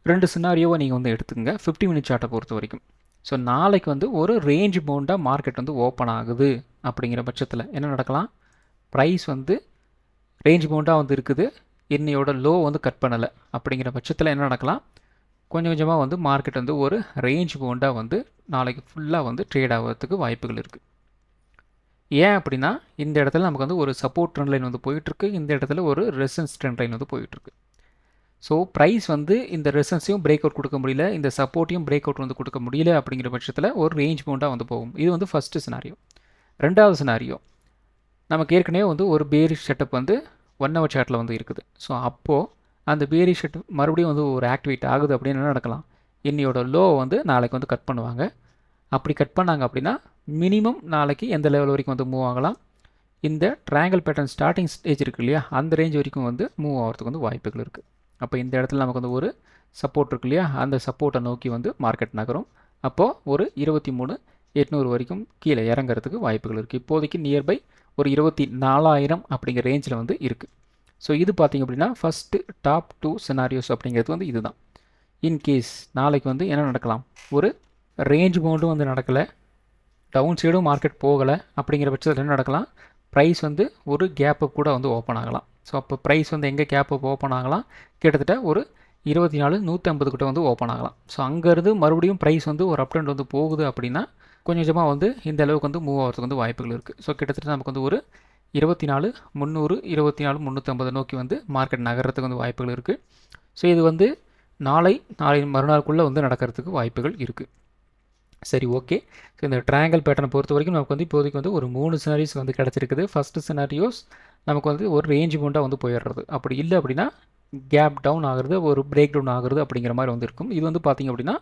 2 சினாரியோவை நீங்கள் வந்து எடுத்துக்கங்க 50 மினிட் சார்ட்டை பொறுத்த வரைக்கும். ஸோ நாளைக்கு வந்து ஒரு ரேஞ்ச் பவுண்டாக மார்க்கெட் வந்து ஓப்பன் ஆகுது அப்படிங்கிற பட்சத்தில் என்ன நடக்கலாம், ப்ரைஸ் வந்து ரேஞ்ச் பவுண்டாக வந்து இருக்குது, இன்னையோட லோ வந்து கட் பண்ணலை அப்படிங்கிற பட்சத்தில் என்ன நடக்கலாம், கொஞ்சம் கொஞ்சமாக வந்து மார்க்கெட் வந்து ஒரு ரேஞ்ச் பவுண்டாக வந்து நாளைக்கு ஃபுல்லாக வந்து ட்ரேட் ஆகிறதுக்கு வாய்ப்புகள் இருக்குது. ஏன் அப்படின்னா இந்த இடத்துல நமக்கு வந்து ஒரு சப்போர்ட் ட்ரெண்ட் லைன் வந்து போயிட்டுருக்கு, இந்த இடத்துல ஒரு ரெசிஸ்டன்ஸ் ட்ரெண்ட் லைன் வந்து போயிட்டுருக்கு. ஸோ ப்ரைஸ் வந்து இந்த ரெசிஸ்டன்ஸையும் பிரேக் அவுட் கொடுக்க முடியல, இந்த சப்போர்ட்டையும் பிரேக் அவுட் வந்து கொடுக்க முடியல அப்படிங்கிற பட்சத்தில் ஒரு ரேஞ்ச் பவுண்டாக வந்து போகும். இது வந்து ஃபஸ்ட்டு சினாரியோ. ரெண்டாவது சினாரியோ, நமக்கு ஏற்கனவே வந்து ஒரு பேரிஷ் செட்டப் வந்து 1 ஹவர் சார்ட்டில் வந்து இருக்குது. ஸோ அப்போது அந்த பேரிஷ் செட்டப் மறுபடியும் வந்து ஒரு ஆக்டிவேட் ஆகுது அப்படின்னு என்ன நடக்கலாம், இன்னையோட லோ வந்து நாளைக்கு வந்து கட் பண்ணுவாங்க. அப்படி கட் பண்ணாங்க அப்படின்னா மினிமம் நாளைக்கு எந்த லெவல் வரைக்கும் வந்து மூவ் ஆகலாம், இந்த ட்ரையாங்கிள் பேட்டர்ன் ஸ்டார்டிங் ஸ்டேஜ் இருக்குது இல்லையா, அந்த ரேஞ்ச் வரைக்கும் வந்து மூவ் ஆகிறதுக்கு வந்து வாய்ப்புகள் இருக்குது. அப்போ இந்த இடத்துல நமக்கு வந்து ஒரு சப்போர்ட் இருக்கு இல்லையா, அந்த சப்போர்ட்டை நோக்கி வந்து மார்க்கெட் நகரும். அப்போது ஒரு 23,800 வரைக்கும் கீழே இறங்குறதுக்கு வாய்ப்புகள் இருக்குது. இப்போதைக்கு நியர்பை ஒரு 24,000 அப்படிங்கிற ரேஞ்சில் வந்து இருக்குது. ஸோ இது பார்த்திங்க அப்படின்னா ஃபஸ்ட்டு டாப் 2 சினாரியோஸ் அப்படிங்கிறது வந்து இதுதான். இன்கேஸ் நாளைக்கு வந்து என்ன நடக்கலாம், ஒரு ரேஞ்ச் பவுண்டும் வந்து நடக்கலை, டவுன் சைடும் மார்க்கெட் போகலை அப்படிங்கிற பட்சத்தில் என்ன நடக்கலாம், ப்ரைஸ் வந்து ஒரு கேப்பு கூட வந்து ஓப்பன் ஆகலாம். ஸோ அப்போ ப்ரைஸ் வந்து எங்கே கேப் அப் ஓப்பன் ஆகலாம், கிட்டத்தட்ட ஒரு 24,150 கிட்ட வந்து ஓப்பன் ஆகலாம். ஸோ அங்கேருந்து மறுபடியும் ப்ரைஸ் வந்து ஒரு அப் ட்ரெண்ட் வந்து போகுது அப்படின்னா கொஞ்சம் கொஞ்சமாக வந்து இந்த அளவுக்கு வந்து மூவ் ஆகிறதுக்கு வந்து வாய்ப்புகள் இருக்குது. ஸோ கிட்டத்தட்ட நமக்கு வந்து ஒரு 24,300 24,350 நோக்கி வந்து மார்க்கெட் நகர்றதுக்கு வந்து வாய்ப்புகள் இருக்குது. ஸோ இது வந்து நாளை மறுநாளுக்குள்ளே வந்து நடக்கிறதுக்கு வாய்ப்புகள் இருக்குது. சரி, ஓகே. ஸோ இந்த ட்ரையாங்கிள் பேட்டர்னை பொறுத்த வரைக்கும் நமக்கு வந்து இப்போதைக்கு வந்து ஒரு 3 சினாரியோஸ் வந்து கிடச்சிருக்குது. ஃபஸ்ட்டு சினாரியோஸ் நமக்கு வந்து ஒரு ரேஞ்ச் பவுண்டாக வந்து போயிடுறது, அப்படி இல்லை அப்படின்னா கேப் டவுன் ஆகுறது, ஒரு பிரேக் டவுன் ஆகுறது அப்படிங்கிற மாதிரி வந்து இருக்கும். இது வந்து பார்த்திங்க அப்படின்னா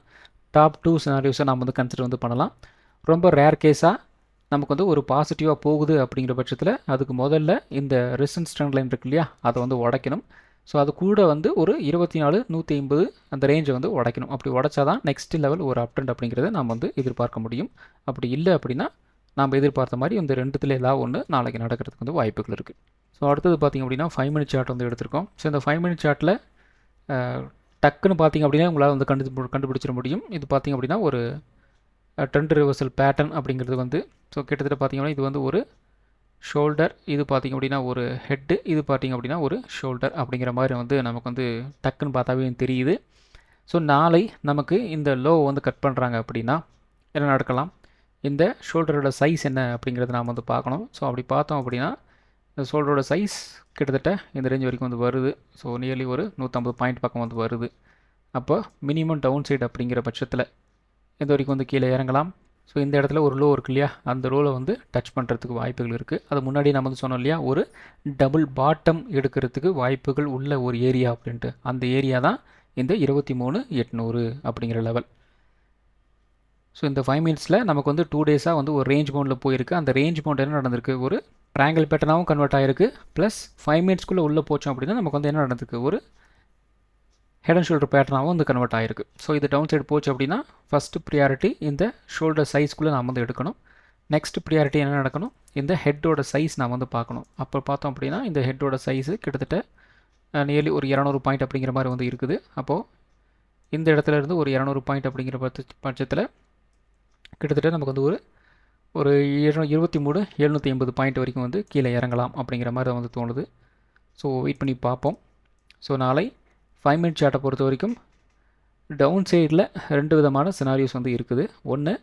டாப் 2 சினாரியோஸை நம்ம வந்து கன்சிடர் வந்து பண்ணலாம். ரொம்ப ரேர் கேஸாக நமக்கு வந்து ஒரு பாசிட்டிவாக போகுது அப்படிங்கிற பட்சத்தில் அதுக்கு முதல்ல இந்த ரெசிஸ்டன்ஸ் ட்ரெண்ட் லைன் இருக்கு இல்லையா, அதை வந்து உடைக்கணும். ஸோ அது கூட வந்து ஒரு 24,150 அந்த ரேஞ்சை வந்து உடைக்கணும். அப்படி உடைச்சா தான் நெக்ஸ்ட் லெவல் ஒரு அப் ட்ரெண்ட் அப்படிங்கிறத நம்ம வந்து எதிர்பார்க்க முடியும். அப்படி இல்லை அப்படின்னா நம்ம எதிர்பார்த்த மாதிரி இந்த ரெண்டுத்தில் ஏதாவது ஒன்று நாளைக்கு நடக்கிறதுக்கு வந்து வாய்ப்புகள் இருக்குது. ஸோ அடுத்தது பார்த்திங்க அப்படின்னா 5 மினிட் சார்ட் வந்து எடுத்திருக்கோம். ஸோ இந்த 5 மினிட் சார்ட்டில் டக்குன்னு பார்த்திங்க அப்படின்னா உங்களால் வந்து கண்டுபிடிச்சிட முடியும். இது பார்த்திங்க அப்படின்னா ஒரு ட்ரெண்ட் ரிவர்சல் பேட்டர்ன் அப்படிங்கிறது வந்து ஸோ கிட்டத்தட்ட பார்த்திங்கன்னா இது வந்து ஒரு ஷோல்டர், இது பார்த்திங்க அப்படின்னா ஒரு ஹெட்டு, இது பார்த்திங்க அப்படின்னா ஒரு ஷோல்டர் அப்படிங்கிற மாதிரி வந்து நமக்கு வந்து டக்குன்னு பார்த்தாவே தெரியுது. ஸோ நாளை நமக்கு இந்த லோ வந்து கட் பண்ணுறாங்க அப்படின்னா என்ன நடக்கலாம், இந்த ஷோல்டரோட சைஸ் என்ன அப்படிங்கிறத நாம் வந்து பார்க்கணும். ஸோ அப்படி பார்த்தோம் அப்படின்னா இந்த ஷோல்டரோட சைஸ் கிட்டத்தட்ட இந்த ரேஞ்ச் வரைக்கும் வந்து வருது. ஸோ நியர்லி ஒரு 150 பாயிண்ட் பக்கம் வந்து வருது. அப்போ மினிமம் டவுன் சைடு அப்படிங்கிற பட்சத்தில் எந்த வரைக்கும் வந்து கீழே இறங்கலாம். ஸோ இந்த இடத்துல ஒரு லோ இருக்கு இல்லையா, அந்த லோவில் வந்து டச் பண்ணுறதுக்கு வாய்ப்புகள் இருக்குது. அது முன்னாடி நம்ம வந்து சொன்னோம் இல்லையா, ஒரு டபுள் பாட்டம் எடுக்கிறதுக்கு வாய்ப்புகள் உள்ள ஒரு ஏரியா அப்படின்ட்டு, அந்த ஏரியா தான் இந்த 23,800 அப்படிங்கிற லெவல். ஸோ இந்த 5 மினிட்ஸில் நமக்கு வந்து 2 டேஸாக வந்து ஒரு ரேஞ்ச் பவுண்டில் போயிருக்கு. அந்த ரேஞ்ச் பவுண்ட் என்ன நடந்திருக்கு, ஒரு ட்ரையாங்கிள் பேட்டர்னாகவும் கன்வெர்ட் ஆகிருக்கு. ப்ளஸ் 5 மினிட்ஸ்க்குள்ளே உள்ளே போச்சோம் அப்படின்னா நமக்கு வந்து என்ன நடந்திருக்கு, ஒரு ஹெட் அண்ட் ஷோல்டர் பேட்டர்னாகவும் வந்து கன்வெர்ட் ஆகிருக்கு. ஸோ இது டவுன் சைடு போச்சு அப்படின்னா ஃபஸ்ட்டு ப்ரியாரிட்டி இந்த ஷோல்டர் சைஸ்க்குள்ளே நாம் வந்து எடுக்கணும். நெக்ஸ்ட் ப்ரியாரிட்டி என்ன நடக்கணும், இந்த ஹெட்டோட சைஸ் நாம் வந்து பார்க்கணும். அப்போ பார்த்தோம் அப்படின்னா இந்த ஹெட்டோட சைஸு கிட்டத்தட்ட நியர்லி ஒரு 200 பாயிண்ட் அப்படிங்கிற மாதிரி வந்து இருக்குது. அப்போது இந்த இடத்துல இருந்து ஒரு 200 பாயிண்ட் அப்படிங்கிற பட்சத்தில் கிட்டத்தட்ட நமக்கு வந்து ஒரு 23,780 பாயிண்ட் வரைக்கும் வந்து கீழே இறங்கலாம் அப்படிங்கிற மாதிரி வந்து தோணுது. ஸோ வெயிட் பண்ணி பார்ப்போம். ஸோ நாளை 5 மினிட் சார்ட்டை பொறுத்த வரைக்கும் டவுன் சைடில் 2 விதமான சினாரியோஸ் வந்து இருக்குது. ஒன்று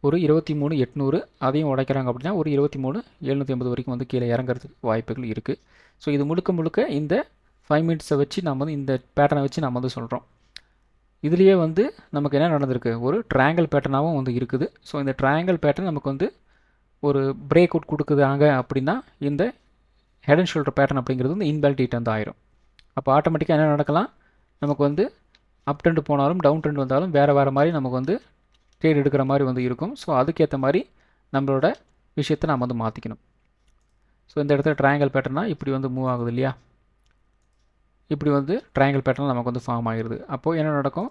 ஒரு 23,800 அதையும் உடைக்கிறாங்க அப்படின்னா ஒரு 23,780 வரைக்கும் வந்து கீழே இறங்குறதுக்கு வாய்ப்புகள் இருக்குது. ஸோ இது முழுக்க இந்த 5 மினிட்ஸை வச்சு நம்ம வந்து இந்த பேட்டர்னை வச்சு நம்ம வந்து சொல்கிறோம். இதுலேயே வந்து நமக்கு என்ன நடந்திருக்கு, ஒரு ட்ரையாங்கிள் பேட்டர்னாகவும் வந்து இருக்குது. ஸோ இந்த ட்ரையாங்கிள் பேட்டர்ன் நமக்கு வந்து ஒரு பிரேக் அவுட் கொடுக்குதாங்க அப்படின்னா இந்த ஹெட் அண்ட் ஷோல்டர் பேட்டர்ன் அப்படிங்கிறது வந்து இன்வேலிடேட் வந்து ஆயிரும். அப்போ ஆட்டோமேட்டிக்காக என்ன நடக்கலாம், நமக்கு வந்து அப் ட்ரெண்ட் போனாலும் டவுன் ட்ரெண்ட் வந்தாலும் வேறு மாதிரி நமக்கு வந்து ட்ரேட் எடுக்கிற மாதிரி வந்து இருக்கும். ஸோ அதுக்கேற்ற மாதிரி நம்மளோட விஷயத்தை நாம் வந்து மாற்றிக்கணும். ஸோ இந்த இடத்துல ட்ரையாங்கிள் பேட்டர்னா இப்படி வந்து மூவ் ஆகுது இல்லையா, இப்படி வந்து ட்ரையாங்கிள் பேட்டர்ன் நமக்கு வந்து ஃபார்ம் ஆகிடுது. அப்போது என்ன நடக்கும்,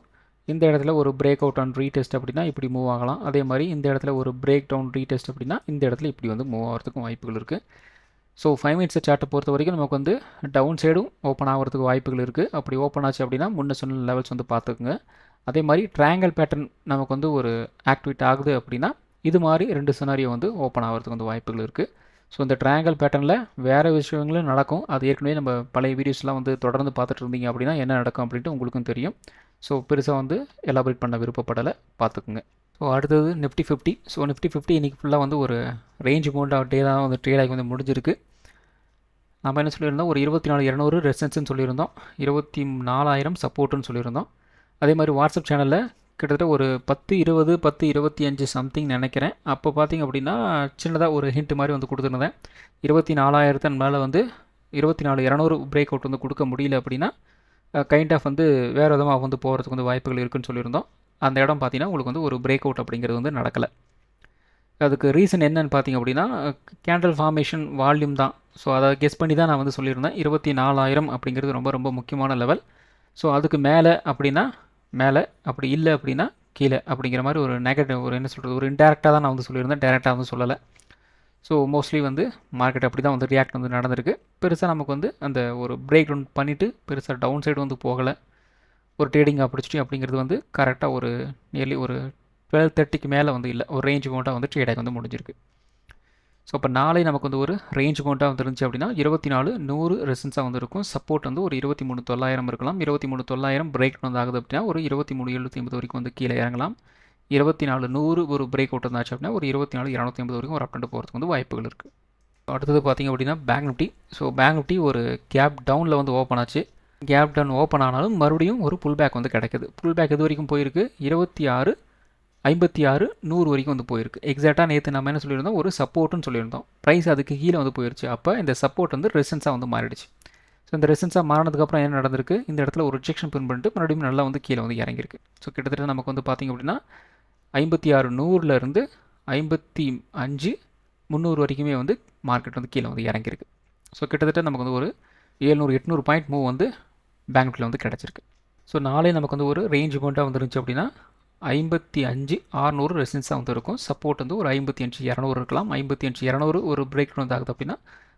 இந்த இடத்துல ஒரு பிரேக் அவுட் அண்ட் ரீடெஸ்ட் அப்படின்னா இப்படி மூவ் ஆகலாம். அதே மாதிரி இந்த இடத்துல ஒரு பிரேக் டவுன் ரீடெஸ்ட் அப்படின்னா இந்த இடத்துல இப்படி வந்து மூவ் ஆகிறதுக்கும் வாய்ப்புகள் இருக்குது. ஸோ 5 மினிட்ஸ் சார்ட்டை பொறுத்த வரைக்கும் நமக்கு வந்து டவுன் சைடும் ஓப்பன் ஆகிறதுக்கு வாய்ப்புகள் இருக்குது. அப்படி ஓப்பன் ஆச்சு அப்படின்னா முன்ன சொன்ன லெவல்ஸ் வந்து பார்த்துக்குங்க. அதே மாதிரி ட்ரையாங்கிள் பேட்டர்ன் நமக்கு வந்து ஒரு ஆக்டிவேட் ஆகுது அப்படின்னா இது மாதிரி 2 சினாரியோ வந்து ஓப்பன் ஆகிறதுக்கு வந்து வாய்ப்புகள் இருக்குது. ஸோ இந்த ட்ரையாங்கிள் பேட்டர்னில் வேறு விஷயங்களும் நடக்கும். அது ஏற்கனவே நம்ம பழைய வீடியோஸ்லாம் வந்து தொடர்ந்து பார்த்துட்டு இருந்தீங்க அப்படின்னா என்ன நடக்கும் அப்படின்ட்டு உங்களுக்கும் தெரியும். ஸோ பெருசாக வந்து எலாபரேட் பண்ண விருப்பப்படலை, பார்த்துக்குங்க. ஸோ அடுத்தது நிஃப்டி 50. ஸோ நிஃப்டி 50 இன்றைக்கி ஃபுல்லாக வந்து ஒரு ரேஞ்ச் மோண்டாக டே தான் வந்து ட்ரேட் ஆகி வந்து முடிஞ்சிருக்கு. நம்ம என்ன சொல்லியிருந்தோம், ஒரு 24,200 ரெசிஸ்டன்ஸ்னு சொல்லியிருந்தோம், 24,000 சப்போர்ட்டுன்னு சொல்லியிருந்தோம். அதே மாதிரி வாட்ஸ்அப் சேனலில் கிட்டத்தட்ட ஒரு 10-20 10-25 சம்திங் நினைக்கிறேன். அப்போ பார்த்திங்க அப்படின்னா சின்னதாக ஒரு ஹிண்ட் மாதிரி வந்து கொடுத்துருந்தேன். 24,000 மேலே வந்து 24,200 பிரேக் அவுட் வந்து கொடுக்க முடியல அப்படின்னா கைண்ட் ஆஃப் வந்து வேறு விதமாக வந்து போகிறதுக்கு வந்து வாய்ப்புகள் இருக்குதுன்னு சொல்லியிருந்தோம். அந்த இடம் பார்த்திங்கன்னா உங்களுக்கு வந்து ஒரு பிரேக் அவுட் அப்படிங்கிறது வந்து நடக்கலை. அதுக்கு ரீசன் என்னன்னு பார்த்திங்க அப்படின்னா கேண்டல் ஃபார்மேஷன் வால்யூம் தான். ஸோ அதை கெஸ் பண்ணி தான் நான் வந்து சொல்லியிருந்தேன். 24,000 அப்படிங்கிறது ரொம்ப ரொம்ப முக்கியமான லெவல். ஸோ அதுக்கு மேலே அப்படின்னா மேலே, அப்படி இல்லை அப்படின்னா கீழே அப்படிங்கிற மாதிரி ஒரு நெகட்டிவ் ஒரு என்ன சொல்கிறது, ஒரு இன்டெரக்டாக தான் நான் வந்து சொல்லியிருந்தேன், டேரெக்டாக வந்து சொல்லலை. ஸோ மோஸ்ட்லி வந்து மார்க்கெட் அப்படி தான் வந்து ரியாக்ட் வந்து நடந்திருக்கு. பெருசாக நமக்கு வந்து அந்த ஒரு பிரேக் டவுன் பண்ணிவிட்டு பெருசாக டவுன் சைடு வந்து போகலை. ஒரு ட்ரேடிங் ஆப்பர்ச்சுனிட்டி அப்படிங்கிறது வந்து கரெக்டாக ஒரு நியர்லி ஒரு 12:30க்கு மேலே வந்து இல்லை, ஒரு ரேஞ்ச் மோட்டாக வந்து ட்ரேடாக வந்து முடிஞ்சிருக்கு. ஸோ அப்போ நாளை நமக்கு வந்து ஒரு ரேஞ்ச் மோட்டாக வந்து இருந்துச்சு அப்படின்னா 24,100 ரெசன்ஸாக வந்து இருக்கும். சப்போர்ட் வந்து ஒரு 23,900 இருக்கலாம். 23,900 பிரேக் வந்து ஆகுது அப்படின்னா ஒரு 23,750 வரைக்கும் வந்து கீழே இறங்கலாம். 24,100 ஒரு பிரேக் அவுட் இருந்தாச்சு அப்படின்னா ஒரு 24,250 வரைக்கும் ஒரு அப்டெண்ட் போகிறதுக்கு வந்து வாய்ப்புகள் இருக்குது. அடுத்தது பார்த்திங்க அப்படின்னா bank Nifty. So bank Nifty ஒரு கேப் டவுனில் வந்து ஓப்பன் ஆச்சு. கேப் டவுன் ஓப்பன் ஆனாலும் மறுபடியும் ஒரு புல் பேக் வந்து கிடைக்குது. புல் பேக் எது வரைக்கும் போயிருக்கு, 26,56,100 வரைக்கும் வந்து போயிருக்கு. எக்ஸாக்டாக நேற்று நம்ம என்ன சொல்லியிருந்தோம், ஒரு சப்போர்ட்டுன்னு சொல்லியிருந்தோம். ப்ரைஸ் அதுக்கு கீழே வந்து போயிடுச்சு. அப்போ இந்த சப்போர்ட் வந்து ரெசிஸ்டன்ஸாக வந்து மாறிடுச்சு. ஸோ இந்த ரெசிஸ்டன்ஸாக மாறினதுக்கப்புறம் என்ன நடந்திருக்கு, இந்த இடத்துல ஒரு ரிஜெக்ஷன் பின் பண்ணிட்டு மறுபடியும் நல்லா வந்து கீழே வந்து இறங்கியிருக்கு. ஸோ கிட்டத்தட்ட நமக்கு வந்து பார்த்திங்க அப்படின்னா 56,100லேருந்து 55,300 வரைக்குமே வந்து மார்க்கெட் வந்து கீழே வந்து இறங்கியிருக்கு. ஸோ கிட்டத்தட்ட நமக்கு வந்து ஒரு 700-800 பாயிண்ட் மூவ் வந்து பேங்க் நிஃப்டியில் வந்து கிடச்சிருக்கு. ஸோ நாளே நமக்கு வந்து ஒரு ரேஞ்ச் மோட்டாக வந்துருந்துச்சு அப்படின்னா 55,600 ரெசிஸ்டன்ஸாக வந்து இருக்கும். சப்போர்ட் வந்து ஒரு 55,200 இருக்கலாம். 55,200 ஒரு பிரேக் வந்து ஆகுது அப்படின்னா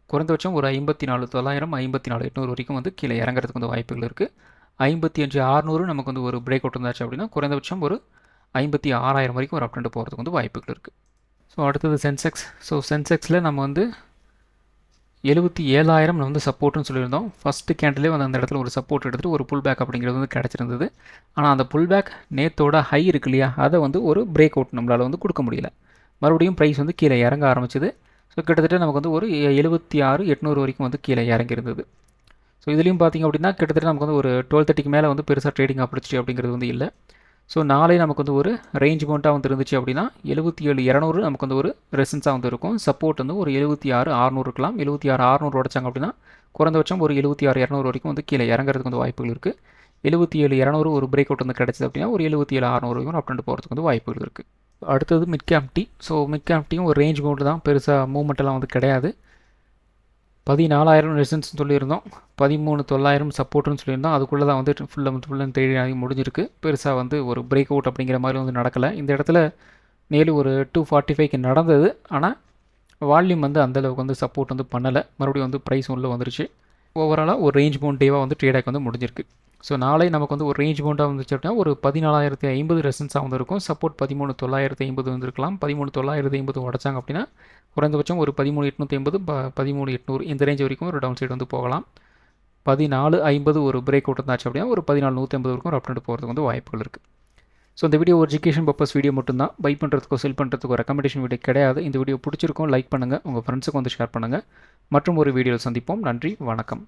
குறைந்தபட்சம் ஒரு 54,900 54,800 வரைக்கும் வந்து கீழே இறங்குறதுக்கு வந்து வாய்ப்புகள் இருக்குது. 55,600 நமக்கு வந்து ஒரு பிரேக் அவுட் இருந்தாச்சு அப்படின்னா குறைந்தபட்சம் ஒரு 56,000 வரைக்கும் ஒரு அப்டெண்ட் போகிறதுக்கு வந்து வாய்ப்புகள் இருக்குது. ஸோ அடுத்தது சென்செக்ஸ். ஸோ சென்செக்ஸில் நம்ம வந்து 77,000 வந்து சப்போர்ட்டுன்னு சொல்லியிருந்தோம். ஃபஸ்ட்டு கேண்டிலே வந்து அந்த இடத்துல ஒரு சப்போர்ட் எடுத்துகிட்டு ஒரு புல் பேக் அப்படிங்கிறது வந்து கிடச்சிருந்தது. ஆனால் அந்த புல் பேக் நேத்தோட ஹை இருக்கு இல்லையா, அதை வந்து ஒரு பிரேக் அவுட் நம்மளால் வந்து கொடுக்க முடியல. மறுபடியும் ப்ரைஸ் வந்து கீழே இறங்க ஆரம்பிச்சிது. ஸோ கிட்டத்தட்ட நமக்கு வந்து ஒரு 76,800 வரைக்கும் வந்து கீழே இறங்கியிருந்தது. ஸோ இதுலேயும் பார்த்திங்க அப்படின்னா கிட்டத்தட்ட நமக்கு வந்து ஒரு 12:30க்கு மேலே வந்து பெருசாக ட்ரேடிங் ஆப்பர்ச்சுனிட்டி அப்படிங்கிறது வந்து இல்லை. ஸோ நாளை நமக்கு வந்து ஒரு ரேஞ்ச் மோட்டாக வந்து இருந்துச்சு அப்படின்னா 77,200 நமக்கு வந்து ஒரு ரெசிஸ்டன்ஸாக வந்து இருக்கும். சப்போர்ட் வந்து ஒரு 76,600 இருக்கலாம். 76,600 உடைச்சாங்க அப்படின்னா குறைந்தபட்சம் ஒரு 76,200 வரைக்கும் வந்து கீழே இறங்குறதுக்கு வந்து வாய்ப்புகள் இருக்குது. 77,200 ஒரு பிரேக் அவுட் வந்து கிடச்சிது அப்படின்னா ஒரு 77,600 வரைக்கும் அப்டெண்ட் போகிறதுக்கு வந்து வாய்ப்புகள் இருக்குது. அடுத்தது மிட் கேப் டி. ஸோ மிட் கேப் டியும் ஒரு ரேஞ்ச் மோட்டு தான், பெருசாக மூவ்மெண்ட்டெல்லாம் வந்து கிடையாது. 14,000 ரெசிஸ்டன்ஸ் சொல்லியிருந்தோம், 13,900 சப்போர்ட்டுன்னு சொல்லியிருந்தோம். அதுக்குள்ளே தான் வந்து ஃபுல்லாக தேடி ஆகி முடிஞ்சிருக்கு. பெருசாக வந்து ஒரு பிரேக் அவுட் அப்படிங்கிற மாதிரி வந்து நடக்கலை. இந்த இடத்துல நேலு ஒரு 245க்கு நடந்தது. ஆனால் வால்யூம் வந்து அந்தளவுக்கு வந்து சப்போர்ட் வந்து பண்ணலை. மறுபடியும் வந்து ப்ரைஸ் உள்ளே வந்துருச்சு. ஓவராலாக ஒரு ரேஞ்ச் பவுண்ட் டேவாக வந்து ட்ரேடாக வந்து முடிஞ்சிருக்கு. ஸோ நாளை நமக்கு வந்து ஒரு ரேஞ்ச் பவுண்டாக வந்துச்சு அப்படின்னா ஒரு 14,050 ரெசிஸ்டன்ஸாக வந்து இருக்கும். சப்போர்ட் 13,950 வந்துருக்கலாம். 13,950 உடச்சாங்க அப்படின்னா குறைந்தபட்சம் ஒரு 13,850 13,800 இந்த ரேஞ்ச் வரைக்கும் ஒரு டவுன் சைடு வந்து போகலாம். 14,50 ஒரு பிரேக் அவுட் இருந்தாச்சு அப்படின்னா ஒரு 14,150 வரைக்கும் ஒரு அப்டெண்ட் போகிறதுக்கு வந்து வாய்ப்புகள் இருக்குது. ஸோ இந்த வீடியோ ஒரு எஜுகேஷன் பர்பஸ் வீடியோ மட்டும்தான். பை பண்ணுறதுக்கோ செல் பண்ணுறதுக்கோ ரெக்கமெண்டேஷன் வீடியோ கிடையாது. இந்த வீடியோ பிடிச்சிருக்கும் லைக் பண்ணுங்கள், உங்கள் ஃப்ரெண்ட்ஸுக்கு வந்து ஷேர் பண்ணுங்கள். மற்றும் ஒரு வீடியோவில் சந்திப்போம். நன்றி, வணக்கம்.